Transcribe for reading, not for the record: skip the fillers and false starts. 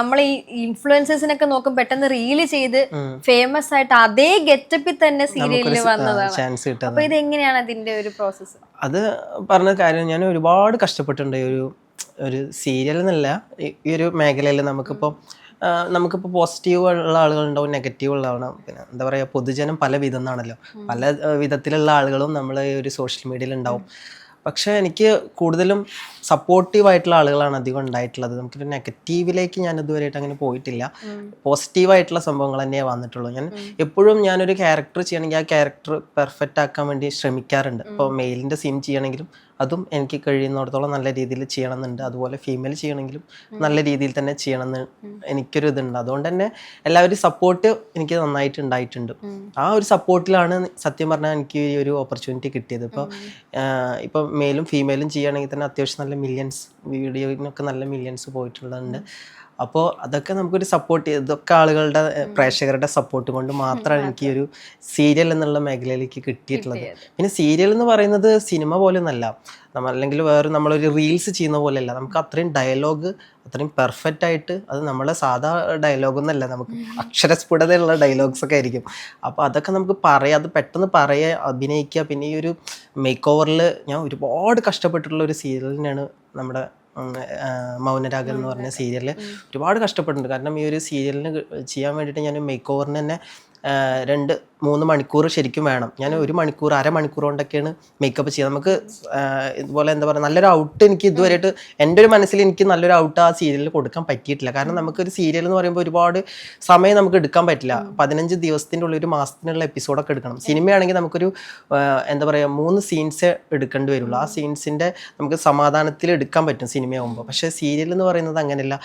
നമ്മൾ ഈ ഇൻഫ്ലുവൻസേഴ്സിനൊക്കെ നോക്കും പെട്ടെന്ന് റീല് ചെയ്ത് ഫേമസ് ആയിട്ട് അതേ ഗെറ്റപ്പിൽ തന്നെ സീരിയലിൽ വന്നതാണ്. ചാൻസ് കിട്ടാൻ. അപ്പൊ ഇത് എങ്ങനെയാണ് അതിന്റെ ഒരു പ്രോസസ്സ്? അത് പറഞ്ഞ കാര്യം ഞാൻ ഒരുപാട് കഷ്ടപ്പെട്ടിട്ടുണ്ട് ഒരു സീരിയൽ എന്നല്ല ഈ ഒരു മേഖലയിൽ. നമുക്കിപ്പോൾ പോസിറ്റീവ് ഉള്ള ആളുകളുണ്ടാവും, നെഗറ്റീവ് ഉള്ള ആളാണ്. പിന്നെ എന്താ പറയുക, പൊതുജനം പല വിധം എന്നാണല്ലോ, പല വിധത്തിലുള്ള ആളുകളും നമ്മൾ ഈ ഒരു സോഷ്യൽ മീഡിയയിൽ ഉണ്ടാവും. പക്ഷേ എനിക്ക് കൂടുതലും സപ്പോർട്ടീവായിട്ടുള്ള ആളുകളാണ് അധികം ഉണ്ടായിട്ടുള്ളത്. നമുക്കൊരു നെഗറ്റീവിലേക്ക് ഞാൻ ഇതുവരെയായിട്ട് അങ്ങനെ പോയിട്ടില്ല. പോസിറ്റീവായിട്ടുള്ള സംഭവങ്ങൾ തന്നെയാണ് വന്നിട്ടുള്ളൂ. ഞാൻ എപ്പോഴും ഞാനൊരു ക്യാരക്ടർ ചെയ്യണമെങ്കിൽ ആ ക്യാരക്ടർ പെർഫെക്റ്റ് ആക്കാൻ വേണ്ടി ശ്രമിക്കാറുണ്ട്. ഇപ്പോൾ മെയിലിൻ്റെ സീൻ ചെയ്യണമെങ്കിലും അതും എനിക്ക് കഴിയുന്നിടത്തോളം നല്ല രീതിയിൽ ചെയ്യണമെന്നുണ്ട്. അതുപോലെ ഫീമെയിൽ ചെയ്യണമെങ്കിലും നല്ല രീതിയിൽ തന്നെ ചെയ്യണമെന്ന് എനിക്കൊരു ഇതുണ്ട്. അതുകൊണ്ട് തന്നെ എല്ലാവരും സപ്പോർട്ട് എനിക്ക് നന്നായിട്ട് ഉണ്ടായിട്ടുണ്ട്. ആ ഒരു സപ്പോർട്ടിലാണ് സത്യം പറഞ്ഞാൽ എനിക്ക് ഈ ഒരു ഓപ്പർച്യൂണിറ്റി കിട്ടിയത്. ഇപ്പോൾ മെയിലും ഫീമെയിലും ചെയ്യുകയാണെങ്കിൽ തന്നെ അത്യാവശ്യം നല്ല മില്യൺസ്, വീഡിയോയിനൊക്കെ നല്ല മില്യൺസ് പോയിട്ടുള്ളതുണ്ട്. അപ്പോൾ അതൊക്കെ നമുക്കൊരു സപ്പോർട്ട്, ഇതൊക്കെ ആളുകളുടെ പ്രേക്ഷകരുടെ സപ്പോർട്ട് കൊണ്ട് മാത്രമാണ് എനിക്ക് ഈ ഒരു സീരിയൽ എന്നുള്ള മേഖലയിലേക്ക് കിട്ടിയിട്ടുള്ളത്. പിന്നെ സീരിയൽ എന്ന് പറയുന്നത് സിനിമ പോലെ ഒന്നല്ല, അല്ലെങ്കിൽ നമ്മളൊരു റീൽസ് ചെയ്യുന്ന പോലെയല്ല. നമുക്ക് അത്രയും ഡയലോഗ് അത്രയും പെർഫെക്റ്റ് ആയിട്ട്, അത് നമ്മളെ സാധാ ഡയലോഗൊന്നല്ല, നമുക്ക് അക്ഷരസ്ഫുടതയുള്ള ഡയലോഗ്സ് ഒക്കെ ആയിരിക്കും. അപ്പോൾ അതൊക്കെ നമുക്ക് പറയാം, അത് പെട്ടെന്ന് അഭിനയിക്കുക. പിന്നെ ഈ ഒരു മേക്ക് ഓവറിൽ ഞാൻ ഒരുപാട് കഷ്ടപ്പെട്ടിട്ടുള്ള ഒരു സീരിയൽ തന്നെയാണ് നമ്മുടെ മൗനരാഗം എന്ന് പറഞ്ഞ സീരിയലിൽ. ഒരുപാട് കഷ്ടപ്പെട്ടിട്ടുണ്ട്. കാരണം ഈ ഒരു സീരിയലിന് ചെയ്യാൻ വേണ്ടിയിട്ട് ഞാൻ മേക്ക് ഓവറിന് തന്നെ 2-3 മണിക്കൂർ ശരിക്കും വേണം. ഞാൻ 1 മണിക്കൂർ, അരമണിക്കൂർ കൊണ്ടൊക്കെയാണ് മേക്കപ്പ് ചെയ്യുക. നമുക്ക് ഇതുപോലെ എന്താ പറയുക, നല്ലൊരു ഔട്ട് എനിക്ക് ഇതുവരെയായിട്ട് എൻ്റെ ഒരു മനസ്സിൽ എനിക്ക് നല്ലൊരു ഔട്ട് ആ സീരിയലിൽ കൊടുക്കാൻ പറ്റിയിട്ടില്ല. കാരണം നമുക്കൊരു സീരിയൽ എന്ന് പറയുമ്പോൾ ഒരുപാട് സമയം നമുക്ക് എടുക്കാൻ പറ്റില്ല. 15 ദിവസത്തിൻ്റെ ഉള്ളിൽ, 1 മാസത്തിനുള്ള എപ്പിസോഡൊക്കെ എടുക്കണം. സിനിമയാണെങ്കിൽ നമുക്കൊരു എന്താ പറയുക 3 സീൻസ് എടുക്കേണ്ടി വരുള്ളൂ. ആ സീൻസിൻ്റെ നമുക്ക് സമാധാനത്തിൽ എടുക്കാൻ പറ്റും സിനിമയാകുമ്പോൾ. പക്ഷേ സീരിയൽ എന്ന് പറയുന്നത് അങ്ങനെയല്ല.